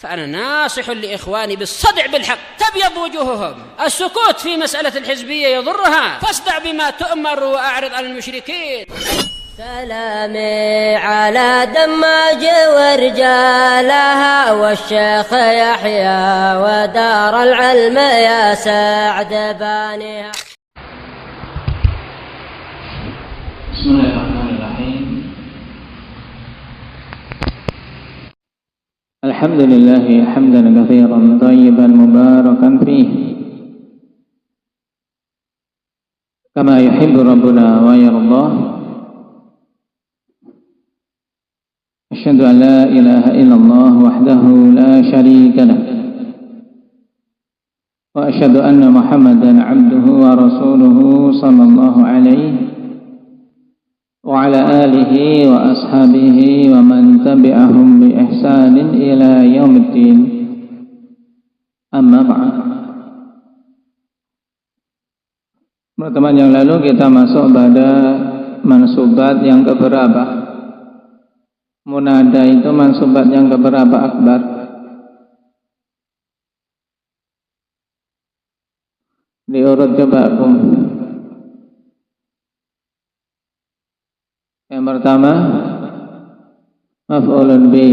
فأنا ناصح لإخواني بالصدع بالحق، تبيض وجوههم. السكوت في مسألة الحزبية يضرها، فاصدع بما تؤمر وأعرض عن المشركين. سلامي على دماج ورجالها والشيخ يحيى ودار العلم يا سعد بانيها. بسم الله الرحمن الرحيم. الحمد لله حمدا كثيرا طيبا مباركا فيه كما يحب ربنا ويرضاه. أشهد أن لا إله إلا الله وحده لا شريك له، وأشهد أن محمدا عبده ورسوله صلى الله عليه وعلى آله وأصحابه ومن تبعهم بإحسان إلى يوم الدين. Amma ba'd. Pertemuan yang lalu kita masuk pada mansubat yang keberapa? Munada itu mansubat yang keberapa, Akbar? Diurut coba, Akum. Yang pertama maf'ulun bi,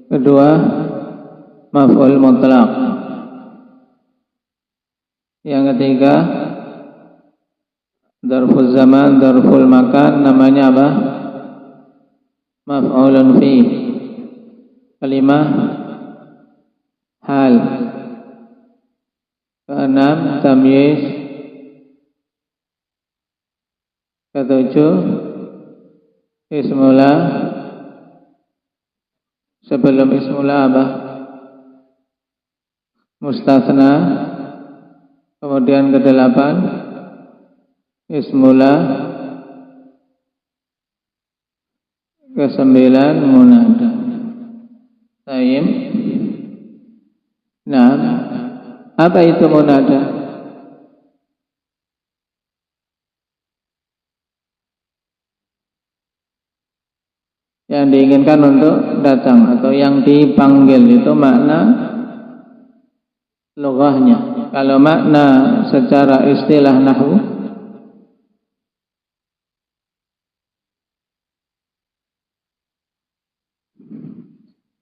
kedua maf'ul mutlaq, yang ketiga dzarful zaman, dzarful makan, namanya apa? Maf'ulun fi. Kelima hal. Keenam tamyiz. Ketujuh ismula. Sebelum ismula apa? Mustatsna. Kemudian kedelapan ismula. Kesembilan munada. Tayyib. Nah, apa itu munada? Yang diinginkan untuk datang atau yang dipanggil, itu makna lughahnya. Kalau makna secara istilah nahwu,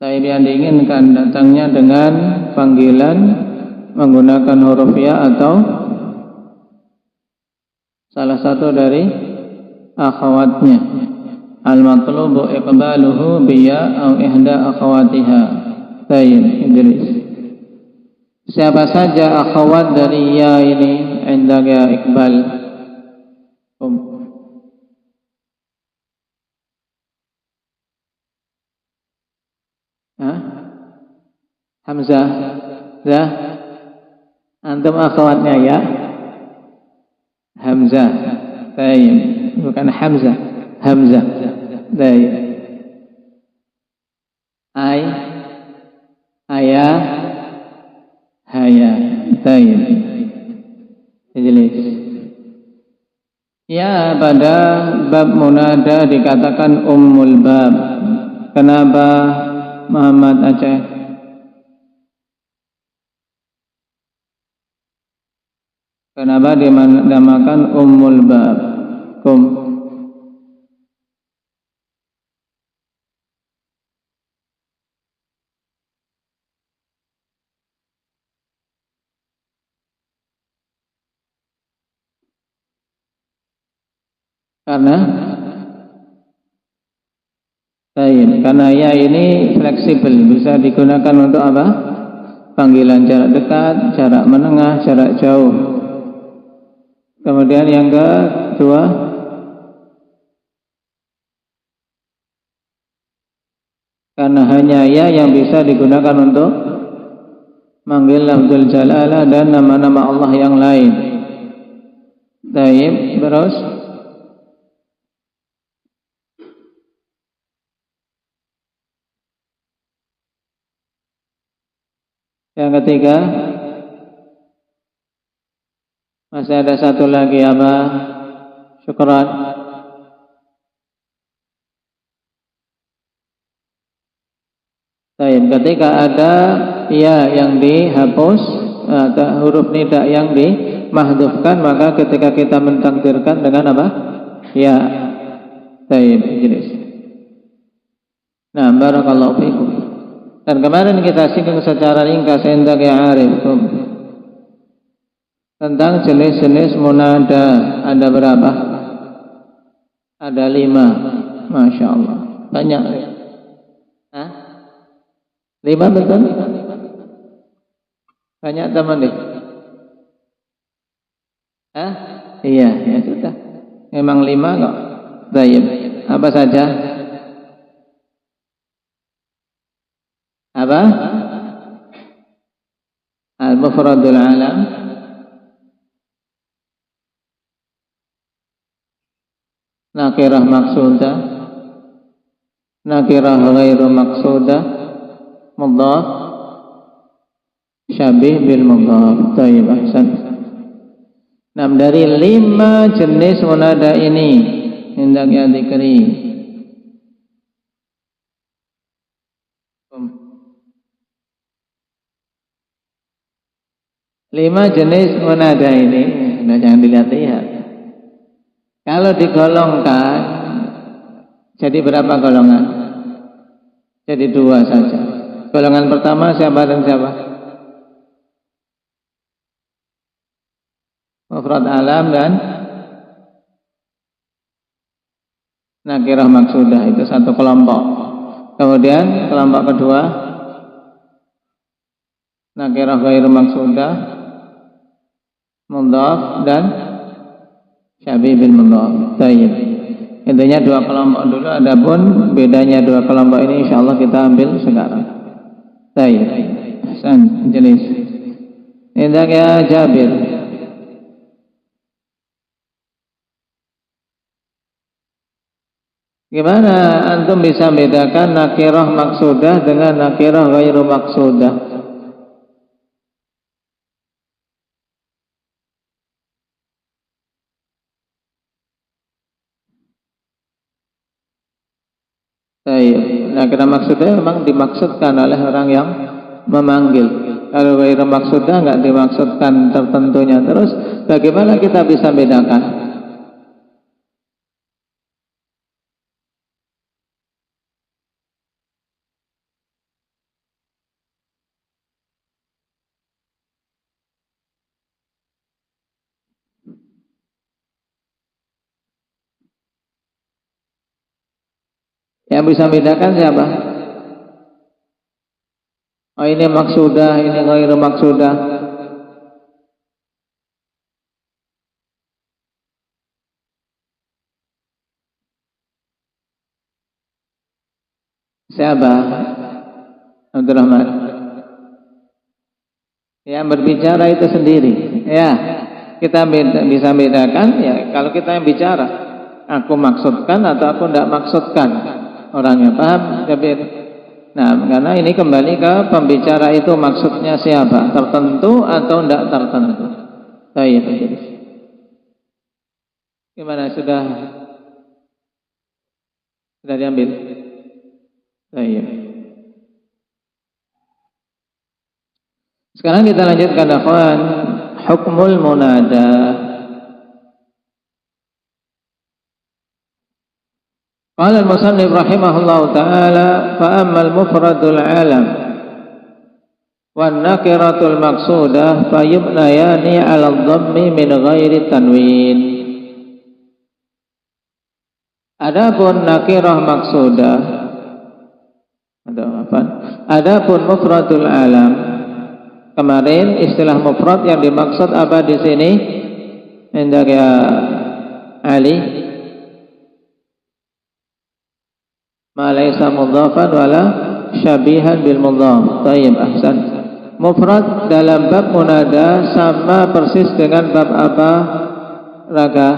yang diinginkan datangnya dengan panggilan menggunakan huruf ya atau salah satu dari akhawatnya. Al-matlubu iqbaluhu biya au ihda akhawatiha. Tayyib, Idris. Siapa saja akhawat dari ya ini indaka iqbal? Hamzah. Ya. Antum akhwatnya ya. Hamzah. Baik, bukan Hamzah. Hamzah. Baik. Ayah, haya. Baik. Jelas. Ya, pada bab munada dikatakan ummul bab. Kenapa Muhammad Aceh? Kenapa dinamakan ummul bab? Karena ya ini fleksibel, bisa digunakan untuk apa? Panggilan jarak dekat, jarak menengah, jarak jauh. Kemudian yang kedua, karena hanya ya yang bisa digunakan untuk manggil lafzul jalalah dan nama-nama Allah yang lain. Baik, terus yang ketiga, masih ada satu lagi apa? Syukran. Baik, Ketika ada ya yang dihapus atau huruf nida yang dimahdhufkan, maka ketika kita mentakdirkan dengan apa? Ya. Baik, jelas. Nah, barakallahu fikum. Dan kemarin kita singgung secara ringkas indak ya Arif tentang jenis-jenis munada. Ada berapa? Ada 5. Masya Allah, banyak. Hah? 5 betul? Banyak teman deh. Hah? Iya, ya sudah. Memang 5 kok. Baik. Apa saja? Apa? Al-mufradul alam, nakirah maksudah, nakirah ghairu maksudah, mudhaf, syabih bil mudhaf. Baik, ahsan. Nah, dari 5 jenis munada ini hendaknya dikri. 5 jenis munada ini, nah jangan dilihat-lihat. Kalau digolongkan, jadi berapa golongan? Jadi 2 saja. Golongan pertama siapa dan siapa? Mufrad alam dan nakirah maksudah, itu satu kelompok. Kemudian kelompok kedua, nakirah ghairu maksudah, mudhaf dan syabih bil mudhaf. Baik. Intinya 2 kelompok dulu, adapun bedanya 2 kelompok ini insyaallah kita ambil sekarang. Baik. Hasan, jelas. Indak ya Jabir. Gimana antum bisa bedakan nakirah maksudah dengan nakirah ghairu maksudah? Nakirah maksudah memang dimaksudkan oleh orang yang memanggil. Kalau ghairu maksudah enggak dimaksudkan tertentunya. Terus bagaimana kita bisa bedakan? Yang bisa bedakan siapa? Oh, ini maksudah, ini ghairu maksudah. Siapa? Abdurrahman. Yang berbicara itu sendiri. Ya, kita bisa bedakan ya kalau kita yang bicara. Aku maksudkan atau aku tidak maksudkan. Orangnya paham, Jabir? Nah, karena ini kembali ke pembicara itu maksudnya siapa? Tertentu atau tidak tertentu? Baik. Gimana, sudah diambil? Baik. Sekarang kita lanjutkan, akhwan, hukmul munada. Qala al-musannif rahimahullahu ta'ala, fa ammal mufradul alam wan nakiratul maqsudah fa yubnayani 'ala ad-dhammi min ghairi tanwin. Adapun nakirah maqsudah, adapun mufradul alam, kemarin istilah mufrad yang dimaksud apa di sini? Hendak ya Ali, ma laysa mudhafan wala syabihan bil mudhaf. Tayyib, ahsan. Mufrad dalam bab munada sama persis dengan bab apa? Raga.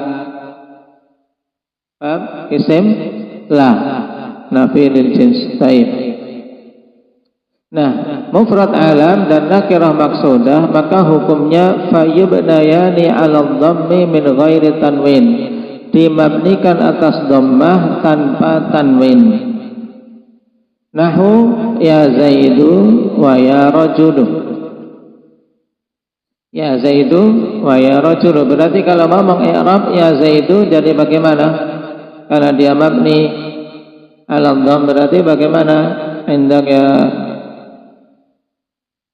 Bab isim la, nafi lil jins. Tayyib. Nah, mufrad alam dan nakirah maksudah maka hukumnya fayubnayani 'ala dhammi min ghairi tanwin, dimabnikan atas dhammah tanpa tanwin. Nahu ya Zaidu wa ya rajulu. Ya Zaidu wa ya rajulu. Berarti kalau mau meng-i'rab ya Zaidu jadi bagaimana? Karena dia mabni ala dhamm, berarti bagaimana? Indak ya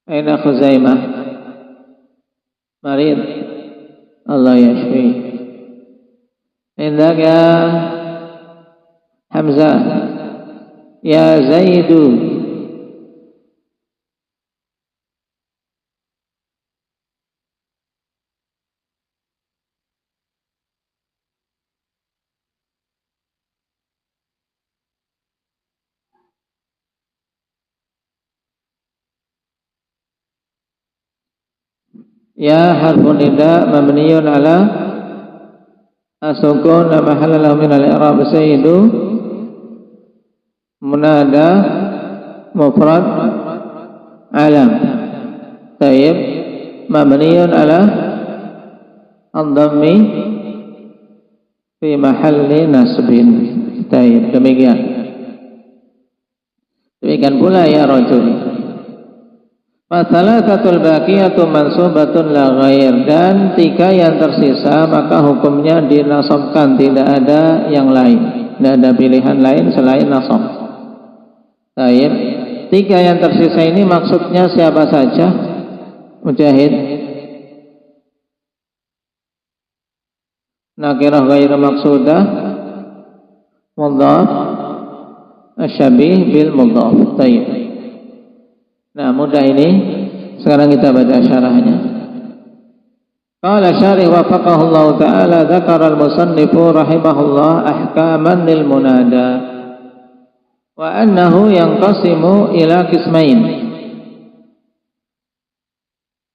Aina Khuzaimah marid Allah yashfi. Indak ya Hamzah ya Zaidu. Ya harfun nida mabniyun ala asukun la mahalla lahu min al-i'rab. Zaidu munada mufrad alam. Tayyib mabniyun ala ad-dhammi fi mahalli nasbin. Tayyib, demikian pula ya rajul. Masalahul baqiyatu mansubatun la ghair, dan 3 yang tersisa maka hukumnya dinasabkan, tidak ada yang lain, tidak ada pilihan lain selain nasab. Baik, 3 yang tersisa ini maksudnya siapa saja? Mujahid. Nakirah ghairu maqsudah, mudhaf, asyabih bil mudhaf. Baik. Nah, mudah ini. Sekarang kita baca syarahnya. Qala syarih wafaqahullah ta'ala, dzakara al-musannifu rahimahullah ahkaman lil munada wa annahu yanqasimu ila qismain.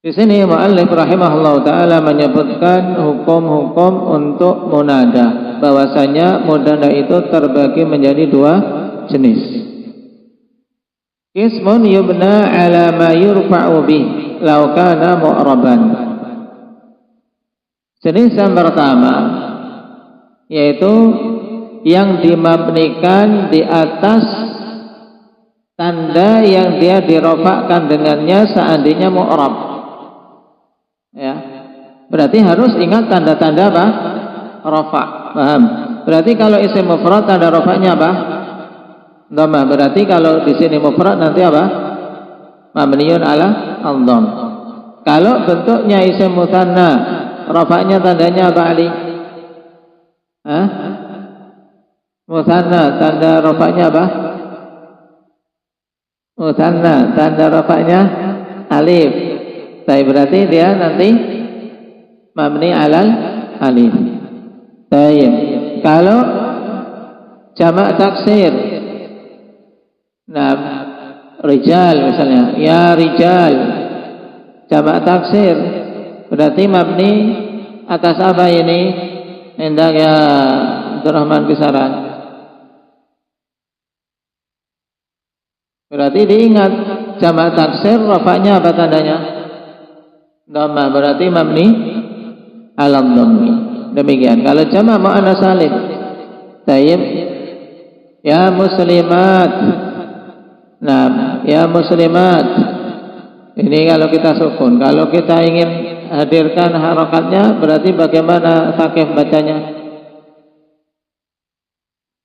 Di sini muallif rahimahullah ta'ala menyebutkan hukum-hukum untuk munada, bahwasanya munada itu terbagi menjadi 2 jenis. Ismun yubna ala ma yurfa'u bih law kana mu'raban. Jenis yang pertama yaitu yang dimabnikan di atas tanda yang dia dirofakkan dengannya seandainya mu'rab. Ya. Berarti harus ingat tanda-tanda apa? Rafa. Paham? Berarti kalau isim mufrad tanda rafanya apa? Dhammah. Berarti kalau di sini mufrad nanti apa? Mabniun ala al-dhamm. Kalau bentuknya isim mutsanna, rafa'nya tandanya apa, Ali? Hah? Mutsanna tanda rafa'nya apa? Mutsanna tanda rafa'nya alif. Tapi berarti dia nanti mabni alal alif. Baik. Kalau jamak taksir, nah, rijal misalnya, ya rijal, jamak taksir, berarti mabni atas apa ini? Hendak ya Abdurrahman Kisaran. Berarti diingat jamak taksir rafa'nya apa tandanya? Dhammah, berarti mabni alam dhammi. Demikian. Kalau jamak muannas salim, tayyib, ya muslimat. Nah, ya muslimat. Ini kalau kita sukun. Kalau kita ingin hadirkan harokatnya, berarti bagaimana Thaqif bacanya?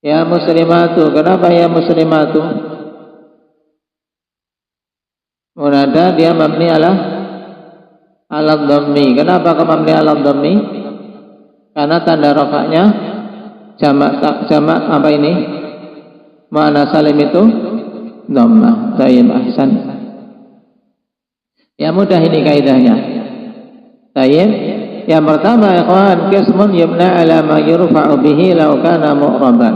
Ya muslimatu. Kenapa ya muslimatu? Munada dia mabni ala dhammi. Kenapa kok mabni ala dhammi? Karena tanda rafa'nya jamak apa ini? Muannas salim itu dhammah. Tayyib, ahsan. Ya mudah ini kaidahnya. Tayyib. Yang pertama, ikhwan, qismun yubna ala ma yurfa'u bihi law kana mu'raban.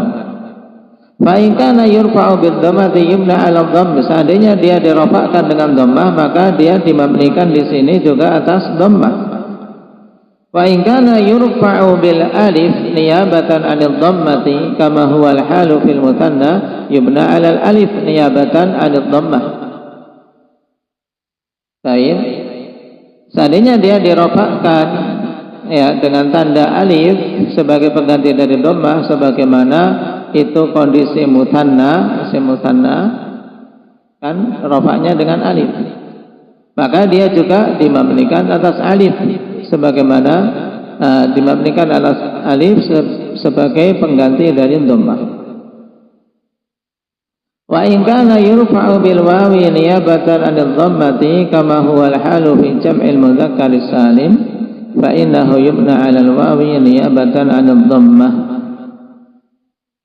Fa in kana yurfa'u bid dhammati yubna ala dhamm. Seandainya dia dirafa'kan dengan dhammah, maka dia dimabnikan di sini juga atas dhammah. Wa in kana yurfa'u bil alif niyabatan 'anil dhammati kama huwa al-halu fil mutsanna yubna 'ala al-alif niyabatan 'anil dhammah. Baik. Seandainya dia dirofakkan ya dengan tanda alif sebagai pengganti dari dhammah, sebagaimana itu kondisi mutsanna, isim mutsanna, kan rafa'nya dengan alif, maka dia juga dimabnikan atas alif sebagaimana dimabnikan atas alif sebagai pengganti dari dhammah. Wa in kana yurfa'u bil wawi niyabatan 'anil dhammati kama huwa al-halu fi jam'il mudzakkar salim fa innahu yubna 'alal wawi niyabatan 'anil dhammah.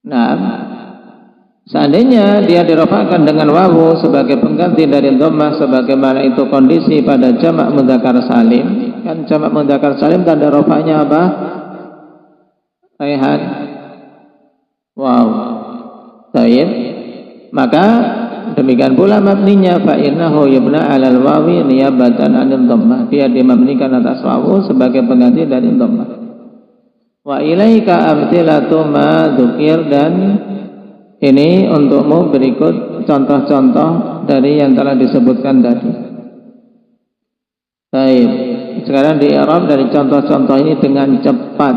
Nah, seandainya dia dirafa'kan dengan wawu sebagai pengganti dari dhammah sebagaimana itu kondisi pada jamak mudzakkar salim, kan jamak mudzakkar salim tanda rafa'nya apa? Raihan. Wow. Baik. Maka demikian pula mabninya fa innahu yubna 'alal wawi niyabatan 'anil dhammah. Dia dimabnikan atas wawu sebagai pengganti dari dhammah. Wa ilaika amthilatu ma dzukir, dan ini untukmu berikut contoh-contoh dari yang telah disebutkan tadi. Baik, sekarang di i'rab dari contoh-contoh ini dengan cepat.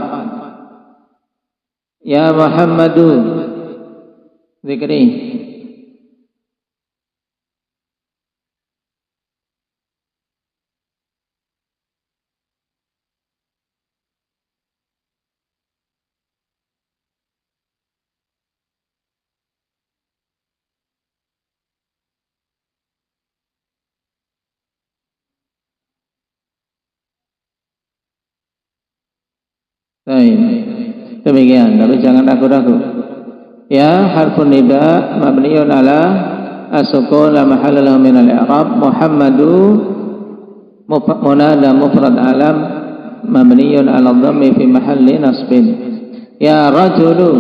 Ya Muhammadu, zikri. Baik, demikian, tapi jangan ragu-ragu. Ya, harfun nida mabniun ala as-sukun la mahalla lahu min al-i'rab. Muhammadu munada mufrad alam mabniun ala dhammi fi mahalli nasbin. Ya rajulu,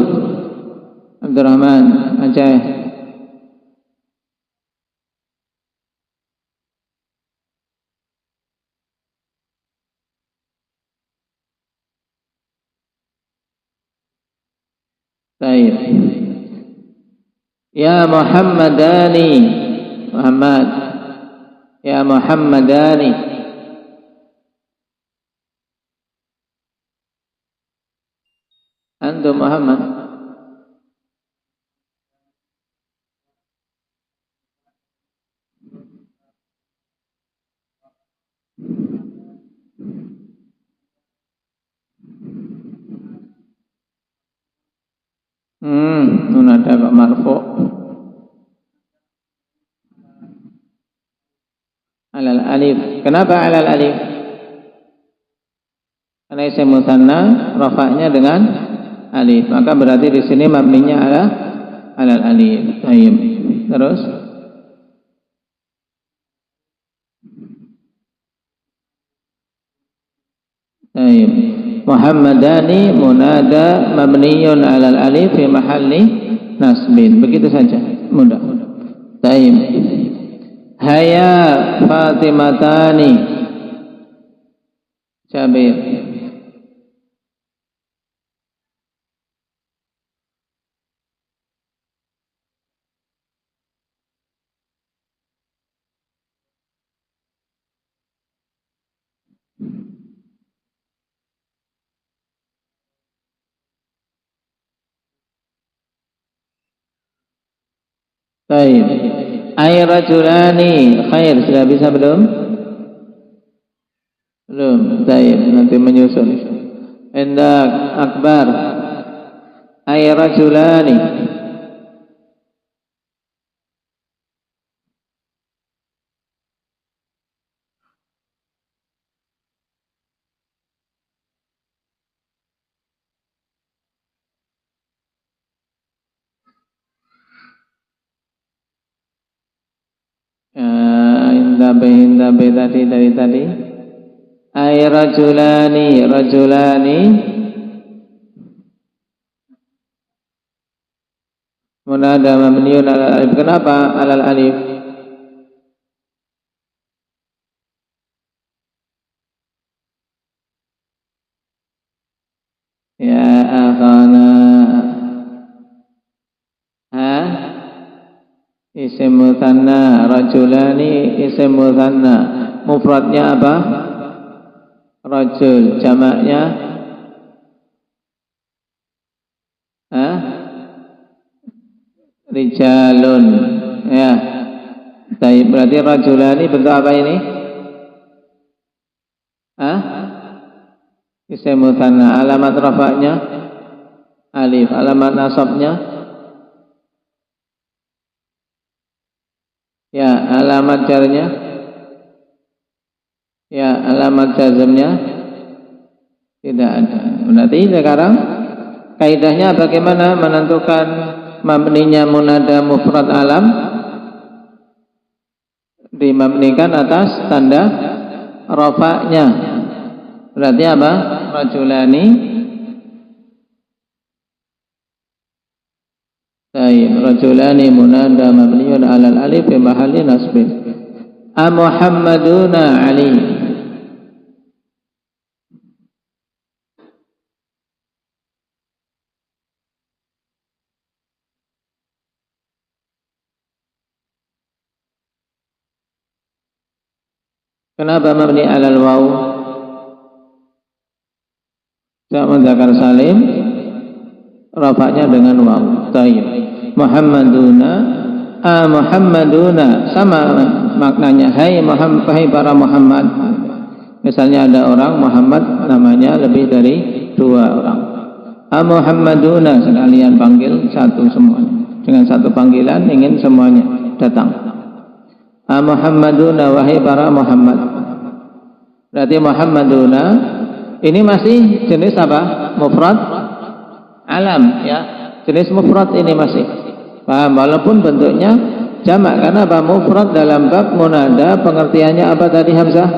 Abdurrahman Aceh. Baik. Ya Muhammadani, Muhammad. Ya Muhammadani. Antum Muhammad. Nun ada kok marfu. Alal alif. Kenapa alal alif? Karena isim musanna rafa'nya dengan alif. Maka berarti di sini mabninya ala alal alif. Baik. Terus baik. Muhammadani munada mabniyun alal alif fi mahalli nasbin. Begitu saja, mudah. Baik. Haya Fatimatani. Jabir. Baik. Ay rajulani khair, sudah bisa belum? Belum. Baik, nanti menyusul. Hendak akbar. Ay rajulani. Hindabe tadi. Ay rajulani munada mabniun alal alif. Kenapa alal alif? Ya akhana. Isim mutsanna, rajulani isim mutsanna. Mufradnya apa? Rajul. Jamaknya rijalun. Ya. Baik, berarti rajulani bentuk apa ini? Isim mutsanna. Alamat rafa'nya alif, alamat nasabnya ya, alamat jarnya ya, alamat jazmnya tidak ada. Berarti sekarang kaidahnya bagaimana menentukan mabninya munada mufrad alam? Dimabnikan atas tanda rafa'nya. Berarti apa? Rajulani. Baik, rajulani munada mabniun 'alal alif fi mahalli nasbin. Muhammaduna Ali. Kenapa mabni 'alal waw? Jamak muzakkar salim rafa'nya dengan waw. Baik. Muhammaduna, Muhammaduna sama maknanya. Hai Muhammad, hai para Muhammad. Misalnya ada orang Muhammad namanya lebih dari 2 orang. Muhammaduna sekalian panggil satu semuanya. Dengan satu panggilan ingin semuanya datang. Muhammaduna, wahai para Muhammad. Berarti Muhammaduna ini masih jenis apa? Mufrad alam ya. Jenis mufrad ini masih. Paham? Walaupun bentuknya jamak, karena apa? Mufrad dalam bab munada pengertiannya apa tadi Hamzah?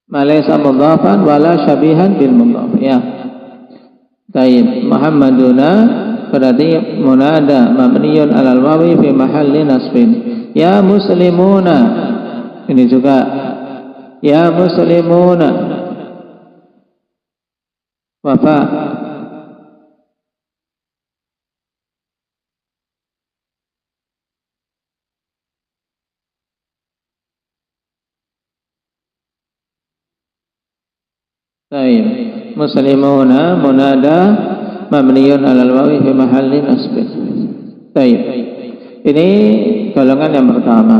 Malaysa mudhafan wala syabihan bil mudhaf ya. Baik, Muhammaduna berarti munada mabniyun 'alal wawi fi mahalli nasbin. Ya muslimuna. Ini juga ya muslimuna. Wafa. Baik, muslimuna munada mabniyun 'alal wawi fi mahalli nasbin. Baik. Ini golongan yang pertama.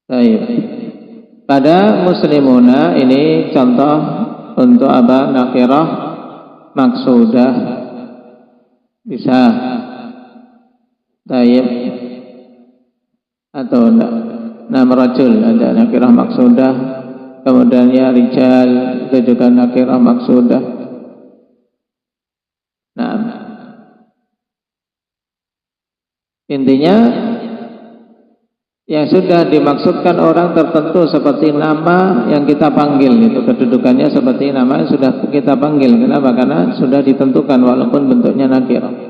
Baik. Pada muslimuna ini contoh untuk apa? Nakirah maksudah. Bisa. Baik. Atau nama rajul ada nakirah maksudah. Kemudian ya rijal itu juga nakirah maksudah. Nah, intinya yang sudah dimaksudkan orang tertentu seperti nama yang kita panggil itu kedudukannya seperti nama yang sudah kita panggil. Kenapa? Karena sudah ditentukan walaupun bentuknya nakirah.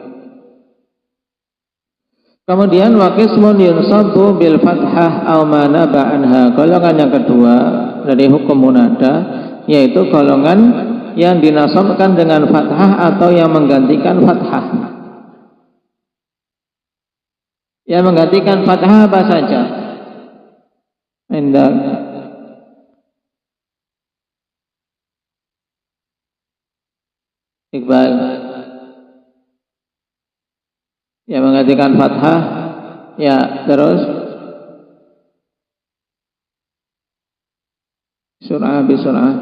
Kemudian waqismun yunsabu bil fathah aw ma naba anha. Golongan yang kedua dari hukum munada yaitu golongan yang dinasabkan dengan fathah atau yang menggantikan fathah. Yang menggantikan fathah apa saja? Indah. Iqbal. Yang menggantikan fathah ya, terus surah bisurah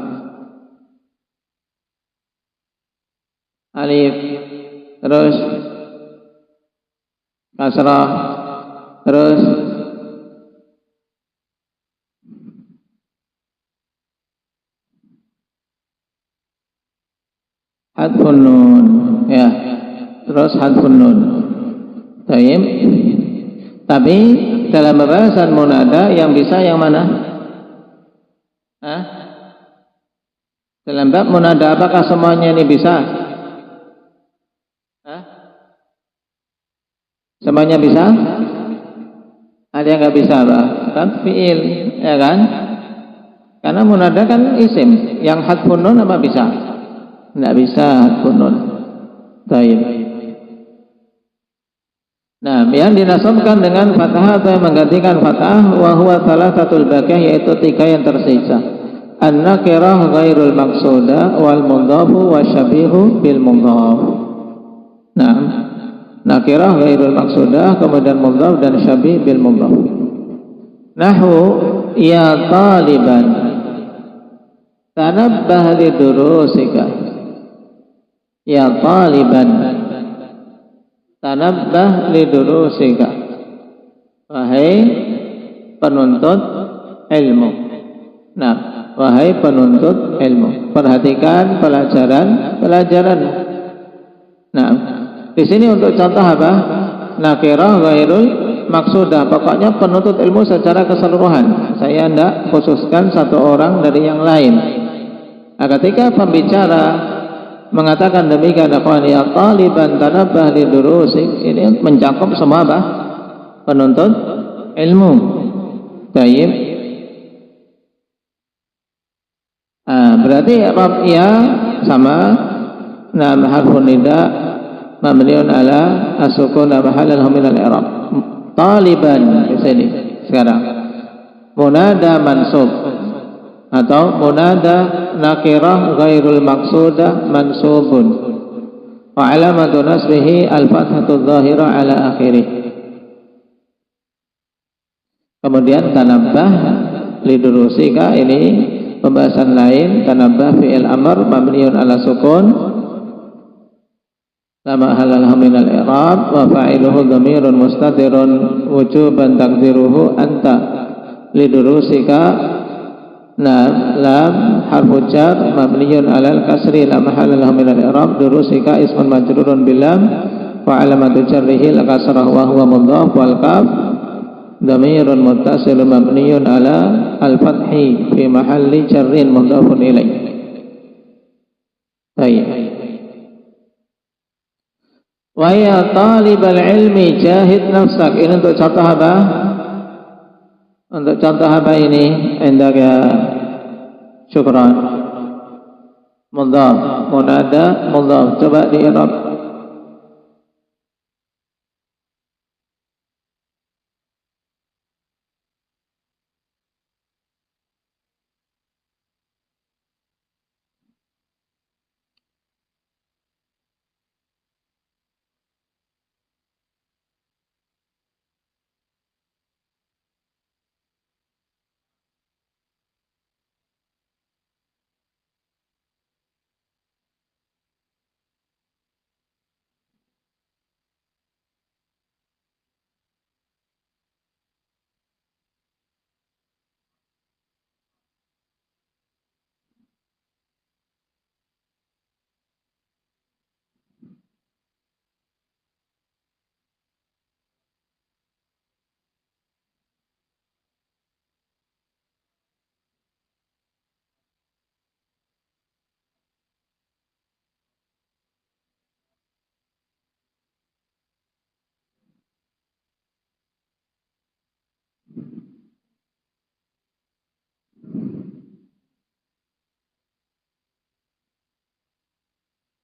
alif, terus kasrah, terus hadfun nun ya, terus hadfun nun. Baik. Tapi dalam pembahasan munada yang bisa yang mana? Dalam bab munada apakah semuanya ini bisa? Semuanya bisa? Ada yang nggak bisa, Pak? Kan fiil, ya kan? Karena munada kan isim. Yang hadfun nun apa bisa? Nggak bisa hadfun nun. Baik. Nah, yang dinasabkan dengan fathah atau yang menggantikan fathah wa huwa thalathatul baqiyah, yaitu 3 yang tersisa. An-nakirah ghairul maqsudah wal mudhafu wasyabihu bil mudhaf. Nah, nakirah ghairul maksudah, kemudian mudhaf dan syabih bil mudhaf. Nahwu ya taliban tanabbah lidurusika. Ya taliban tanabbah lidurusika. Wahai penuntut ilmu. Nah, wahai penuntut ilmu, perhatikan pelajaran. Nah, di sini untuk contoh apa? Nakirah ghairul maksudah. Pokoknya penuntut ilmu secara keseluruhan. Saya tidak khususkan satu orang dari yang lain. Nah, ketika pembicara mengatakan demikian, ya taliban tanabbah lidurusik, ini mencakup semua apa? Penuntut ilmu. Baik. Berarti ya sama nam harfun nida mabniun ala as-sukun mahallan min al-i'rab. Taliban di sini sekarang munada mansub atau munada nakirah ghairul maksudah mansubun wa alamatu nasbihi al-fathatu dhahirah ala akhirih. Kemudian tanabbah lidurusika, ini pembahasan lain. Tanabbah fi'il amr mabniun ala sukun sama halal min al-i'rab wa fa'iluhu dhamirun mustatirun wujuban taqdiruhu anta lidurusika. Lam harfu jar mabniun ala al-kasri la mahalla min al-i'rab. Durusika ismun majrurun bil lam wa alamatu jarrihi al-kasrah wa huwa mudhaf wal kaf dhamirun muttasil mabniun ala al-fathi fi mahalli jarrin mudhafun ilaih. Baik. Wa ya talibal ilmi jahid nafsak. Ini untuk contoh apa? Untuk contoh apa ini? Indaka syukran. Mudhaf, munada, mudhaf. Coba di-i'rab.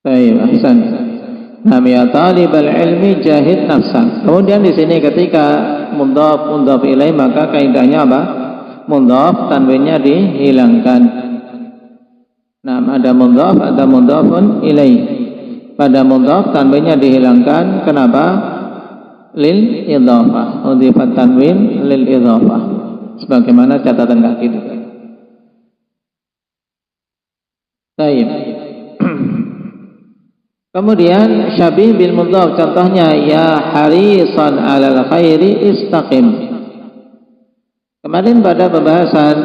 Baik, ahsan. Nam ya talibal ilmi jahid nafsan. Kemudian di sini ketika mudhaf ilaih, maka kaidahnya apa? Mudhaf tanwinnya dihilangkan. Nah, ada mudhaf, ada mudhafun ilaih. Pada mudhaf tanwinnya dihilangkan. Kenapa? Lil idhafah. Udhifat tanwin lil idhafah. Sebagaimana catatan kaki itu. Baik. Kemudian syabih bil mudhaf, contohnya ya harisan 'alal khairi istaqim. Kemarin pada pembahasan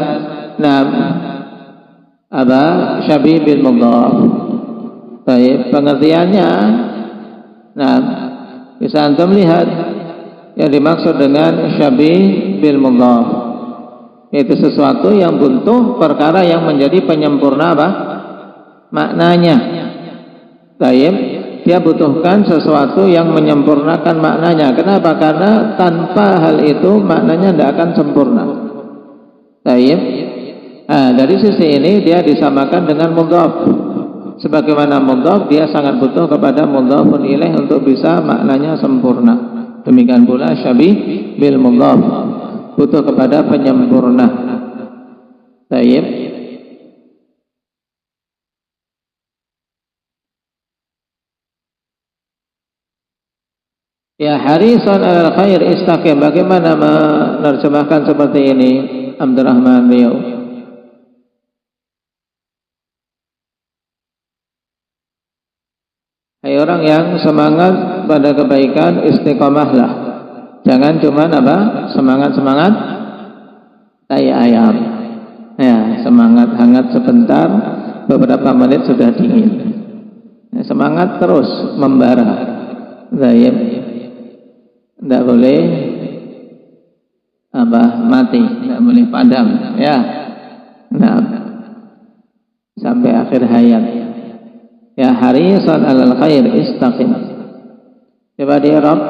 apa syabih bil mudhaf. Baik, pengertiannya bisa antum lihat yang dimaksud dengan syabih bil mudhaf, yaitu sesuatu yang butuh perkara yang menjadi penyempurna apa? Maknanya. Baik, dia butuhkan sesuatu yang menyempurnakan maknanya. Kenapa? Karena tanpa hal itu maknanya tidak akan sempurna. Baik. Dari sisi ini dia disamakan dengan mudhaf. Sebagaimana mudhaf dia sangat butuh kepada mudhafun ilaih untuk bisa maknanya sempurna. Demikian pula syabih bil mudhaf, butuh kepada penyempurna. Baik. Ya harisan alal khair istaqim. Bagaimana menerjemahkan seperti ini Abdurrahman Riau? Hai orang yang semangat pada kebaikan, istiqomahlah. Jangan cuma semangat tai ayam. Ya, semangat hangat sebentar, beberapa menit sudah dingin. Ya, semangat terus membara. Tidak boleh mati, tidak boleh padam. Ya, nah, sampai akhir hayat. Ya harisan alal khair istaqim. Coba di Arab.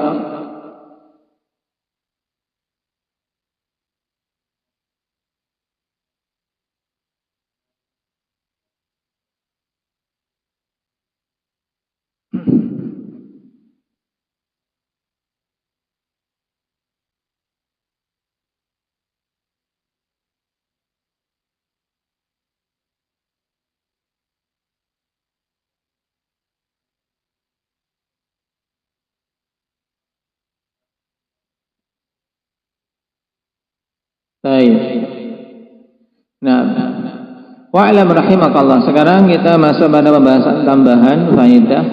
Baik. Nah, wa'lam rahimakallah. Sekarang kita masuk pada pembahasan tambahan faedah.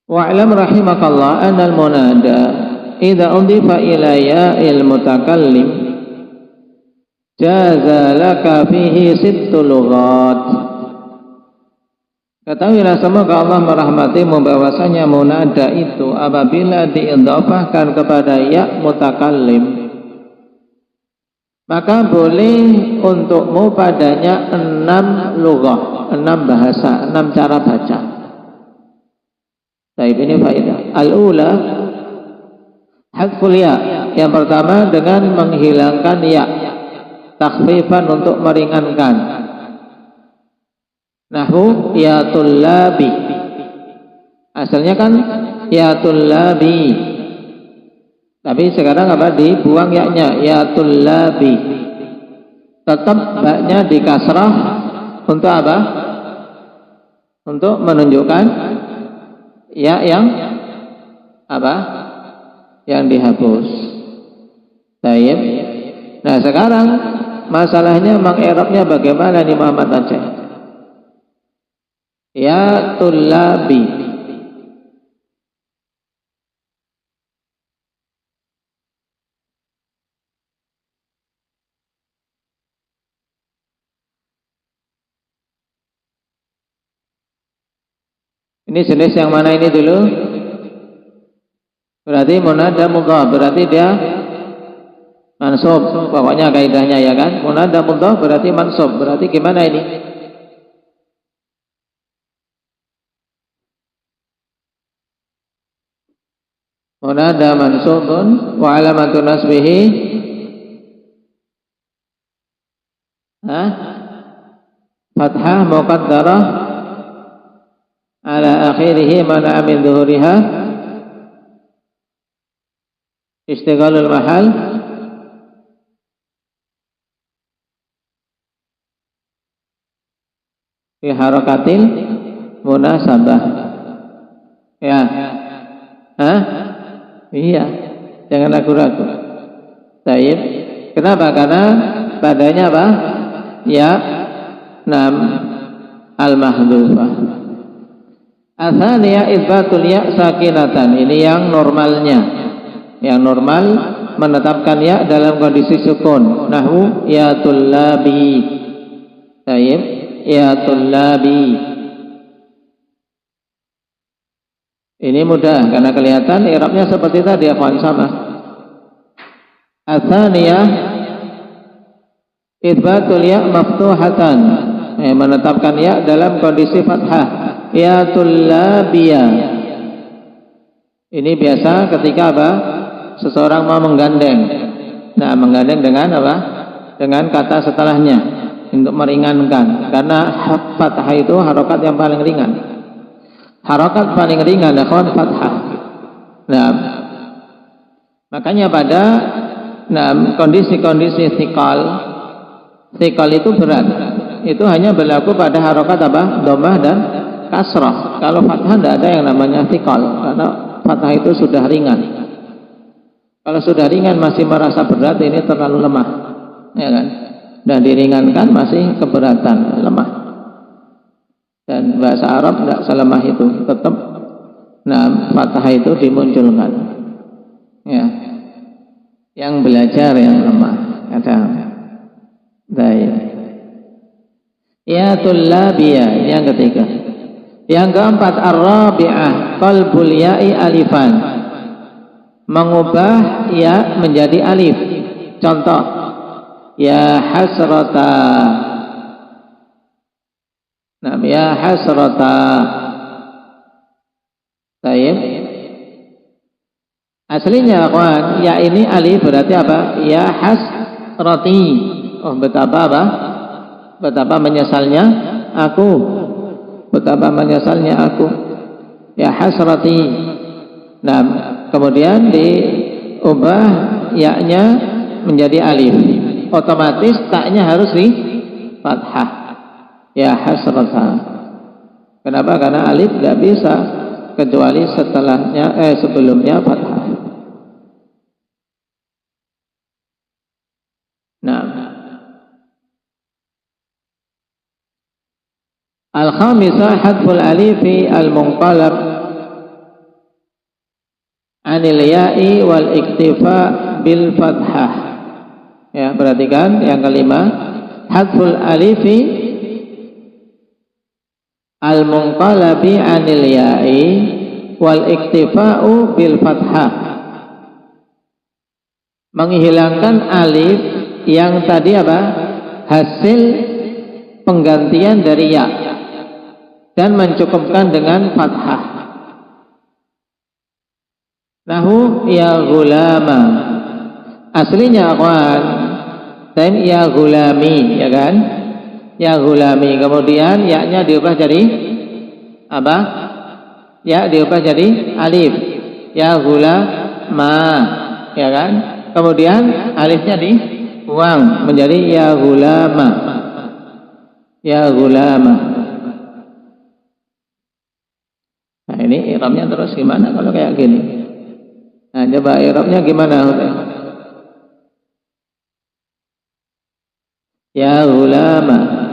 Wa'lam rahimakallah anal munada idza undifa ila ya'il mutakallim jaza laka fihi sittu lughat. Ketahuilah semoga Allah merahmatimu bahwasanya munada itu apabila diidhafahkan kepada ya mutakallim maka boleh untukmu padanya 6 lughah, 6 bahasa, 6 cara baca. Baik, ini faedah. Al-ula hadful ya. Yang pertama dengan menghilangkan ya, takhfifan untuk meringankan. Nahwu ya tullabi. Asalnya kan ya tullabi. Tapi sekarang dibuang yaknya ya tullabi. Tetap baknya di kasrah untuk apa? Untuk menunjukkan ya yang yang dihapus. Baik. Nah sekarang masalahnya mengi'rabnya bagaimana nih Muhammad Aceh? Ya tullabi. Ini jenis yang mana ini dulu? Berarti munada mudhaf, berarti dia mansub. Pokoknya kaidahnya ya kan? Munada mudhaf berarti mansub. Berarti gimana ini? Munada mansubun wa alamatun nasbihi fathah muqaddarah ala akhirih mana min dhuhuriha istighalul mahal fi harakatil munasabah. Ya. Iya. Jangan ragu-ragu. Baik. Kenapa? Karena padanya apa? Ya nam al-mahdhufah. Atsaniya itsbatul ya sakinatan. Ini yang normalnya. Yang normal menetapkan ya dalam kondisi sukun. Nahwu ya tullabi. Baik, ya tullabi. Ini mudah karena kelihatan i'rabnya seperti tadi akhwan sama. Atsaniyah itsbatul ya maftuhatan. Menetapkan ya dalam kondisi fathah. Ya tullabiyah. Ini biasa ketika apa? Seseorang mau menggandeng. Nah, menggandeng dengan apa? Dengan kata setelahnya untuk meringankan. Karena fathah itu harokat yang paling ringan. Harokat paling ringan akhwan fathah. Nah, makanya pada kondisi-kondisi thiqal itu berat. Itu hanya berlaku pada harokat apa? Dhammah dan kasrah. Kalau fathah tidak ada yang namanya thiqal karena fathah itu sudah ringan. Kalau sudah ringan masih merasa berat, ini terlalu lemah, ya kan? Dan diringankan masih keberatan, lemah. Dan bahasa Arab tidak selemah itu, tetap fathah itu dimunculkan. Ya, yang belajar yang lemah, ada. Baik. Ya tullabiyah, yang ketiga. Yang keempat, ar-rabi'ah qalbul ya'i alifan, mengubah ya menjadi alif. Contoh, ya hasrata. Ya hasrata. Baik. Aslinya kawan, ya ini alif berarti apa? Ya hasrati. Oh, betapa apa? Betapa menyesalnya aku. Betapa menyesalnya aku. Ya hasrati. Nah, kemudian diubah ya-nya menjadi alif. Otomatis taknya harus di fathah. Ya hasrata. Kenapa? Karena alif tidak bisa kecuali setelahnya sebelumnya fathah. Nah, al-khamisah hadful alifi al-munqalab anil ya'i wal iktifa bil fathah. Ya, perhatikan yang kelima, hadful alifi al-munqalabi anil ya'i wal iktifa'u bil fathah. Menghilangkan alif yang tadi apa? Hasil penggantian dari ya, dan mencukupkan dengan fathah. Nahu ya gulama. Aslinya akhwan, ya gulami, ya kan? Ya gulami. Kemudian ya-nya diubah jadi apa? Ya diubah jadi alif. Ya gulama, ya kan? Kemudian alifnya dibuang menjadi ya gulama. Ya gulama. Nah, ini i'rabnya terus gimana kalau kayak gini? Nah, coba i'rabnya gimana? Ya gulama.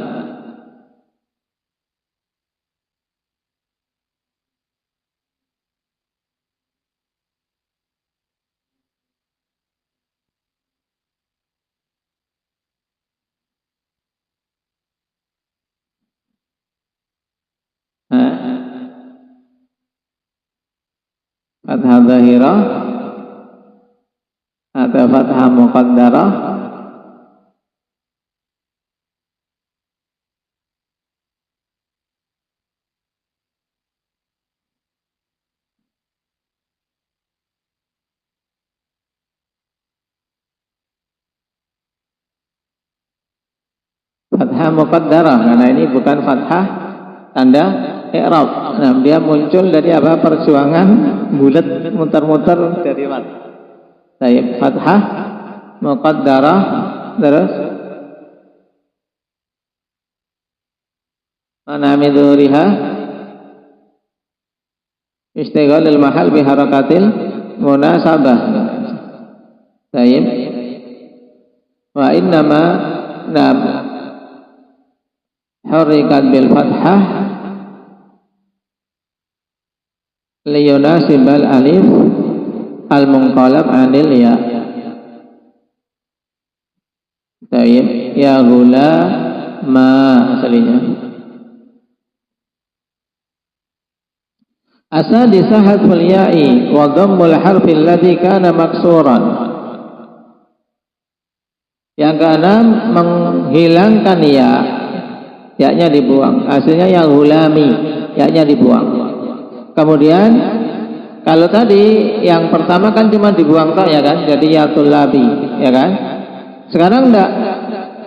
Fathah zahirah atau fathah muqaddarah? Fathah muqaddarah, karena ini bukan fathah tanda i'rab. Nah, dia muncul dari apa? Perjuangan bulat muter-muter dari wat. Baik, fathah muqaddarah, terus mana midhuriha istighalul mahal bi harakatil munasabah. Baik. Wa innama nam hurikat bil fathah liyunasibal alif al-munqalab anil ya. Baik, ya gulama aslinya. Asadisah hadful ya'i wa dhammul harfi alladhi kana maksuran. Yang keenam, menghilangkan ya-nya dibuang. Hasilnya ya gulami, ya-nya dibuang. Kemudian kalau tadi yang pertama kan cuma dibuang tok, ya kan? Jadi ya tullabi, ya kan? Sekarang enggak,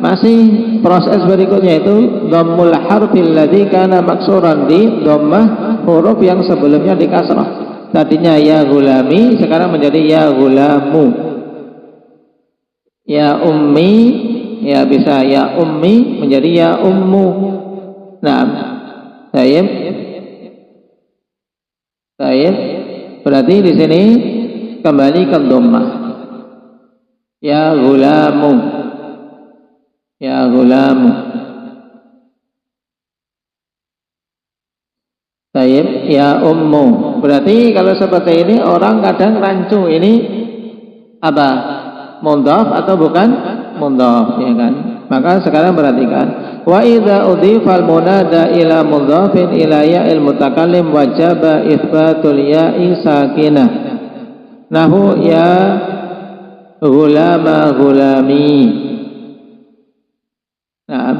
masih proses berikutnya itu dhammul harfil ladzi kana maksuran, di dhammah huruf yang sebelumnya di kasrah. Tadinya ya gulami, sekarang menjadi ya gulamu. Ya ummi, ya bisa ya ummi menjadi ya ummu. Nah, baik. Berarti di sini kembali ke dhammah. Ya ghulamu. Ya ghulamu. Taib, ya ummu. Berarti kalau seperti ini orang kadang rancu, ini apa? Mudhaf atau bukan mudhaf, ya kan? Maka sekarang perhatikan. Wa idza udhifal munada ila mudhafin ila ya'il mutakallim wajaba itsbatul ya'i sakinah. Nahu ya ghulama ghulami. Naam.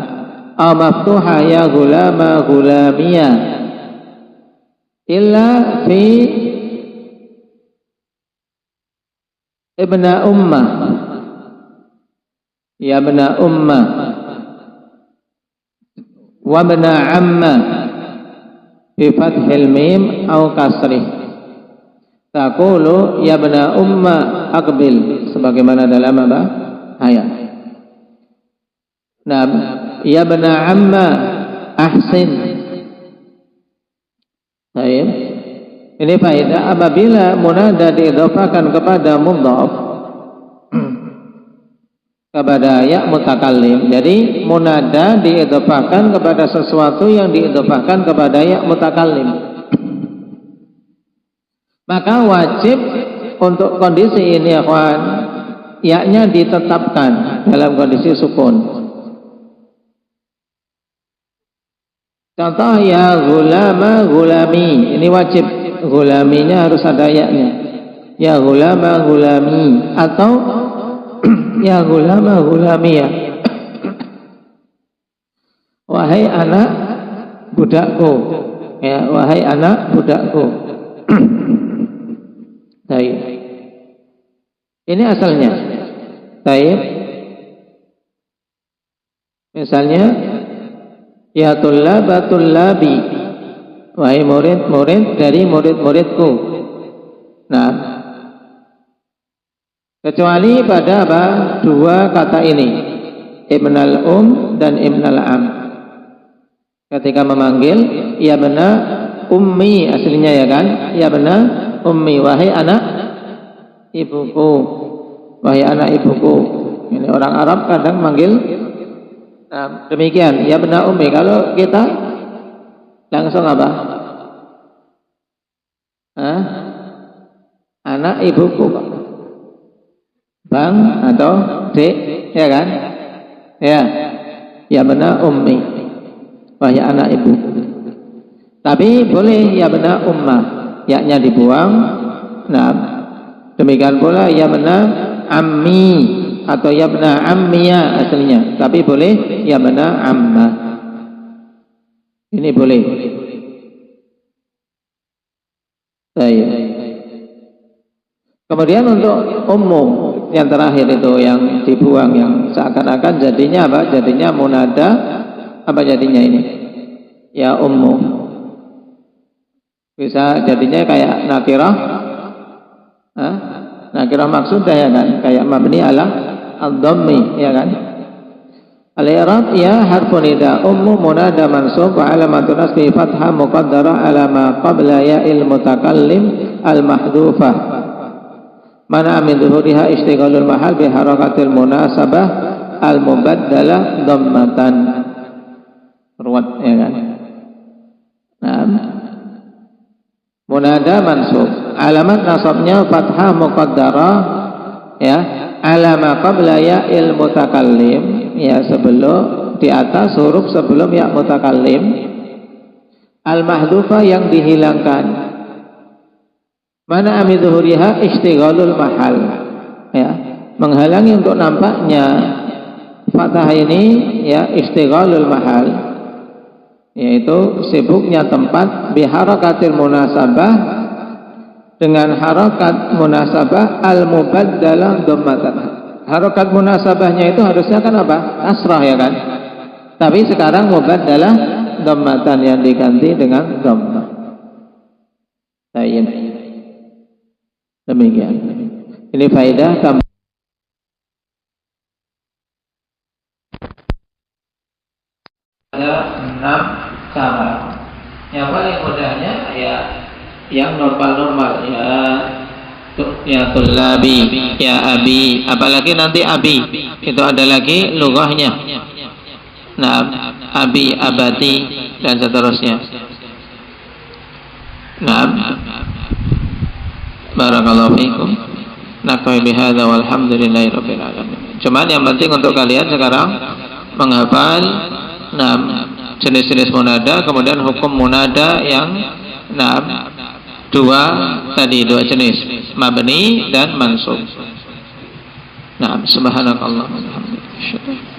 Aw maftuha ya ghulama ghulamiyah. Illa fi ibna ummah, ya ibna ummah wa ibna amma bi fathil mim au kasrih. Taqulu ya ibna umma aqbil, sebagaimana dalam apa? Ayat. Nah, ya ibna amma ahsin. Baik. Ini faedah apabila munada diidhafakan kepada mudhaf kepada ya mutakallim. Jadi munada diidhafakan kepada sesuatu yang diidhafakan kepada ya mutakallim. Maka wajib untuk kondisi ini ikhwan, ya-nya ditetapkan dalam kondisi sukun. Contoh ya ghulama ghulami, ini wajib, ghulaminya harus ada ya-nya. Ya ghulama ghulami atau ya ghulama ghulamiyah. Wahai anak budakku, ya wahai anak budakku. Baik. Ini asalnya. Baik. Misalnya ya tullabi, wahai murid-murid dari murid-muridku. Nah, kecuali pada apa? Dua kata ini, ibnal dan ibnal am. Ketika memanggil, ya bena ummi aslinya, ya kan? Ya bena ummi, wahai anak ibuku, wahai anak ibuku. Ini orang Arab kadang manggil. Nah, demikian ya bena ummi. Kalau kita langsung apa? Hah? Anak ibuku, bang atau dek, ya kan? Ya bena ummi, wahai anak ibu. Tapi boleh ya bena ummah, ya-nya dibuang. Nah, demikian pula ya bena ammi atau ya bena ammiya aslinya, tapi boleh ya bena amma. Ini boleh. Baik. Kemudian untuk ummu yang terakhir itu yang dibuang, yang seakan-akan jadinya apa? Jadinya munada, apa jadinya ini? Ya ummu. Bisa jadinya kayak nakirah. Nakirah maksudah, ya kan? Kayak mabni ala ad-dhammi, ya kan? Al-i'rab ya harfun nida ummu munada mansub wa alamatun nasbi fathah muqaddara ala ma qabla ya'il mutakallim al-mahdhufah. Mana min dhuhuriha istighalul mahal bi harakatil munasabah al-mubaddalah dhammatan. Ruwat, ya kan? Nah, munada mansub, alamat nasabnya fathah muqaddara, ya, alama qabla ya'il mutakallim, ya, sebelum, di atas huruf sebelum ya mutakallim, al-mahdhufah yang dihilangkan. Mana amidzuhuriha istighalul mahal, ya, menghalangi untuk nampaknya fathah ini, ya, istighalul mahal, yaitu sibuknya tempat biharakatil munasabah, dengan harakat munasabah al-mubaddalah dhammatan. Harakat munasabahnya itu harusnya kan apa? Kasrah, ya kan? Tapi sekarang mubaddalah dhammatan yang diganti dengan dhammah. Baik. Demikian. Ini faedah tambah. Ada 6 cara. Yang paling mudahnya ya yang normal-normal, ya tullabi, ya abi, apalagi nanti abi itu ada lagi lughahnya. Nah, abi, abati dan seterusnya. Nah, barakallahu fiikum. Nakfi bihadza walhamdulillahirabbil alamin. Cuman yang penting untuk kalian sekarang menghafal jenis-jenis munada, kemudian hukum munada yang dua jenis, mabni dan mansub. Subhanakallahumma wa bihamdika.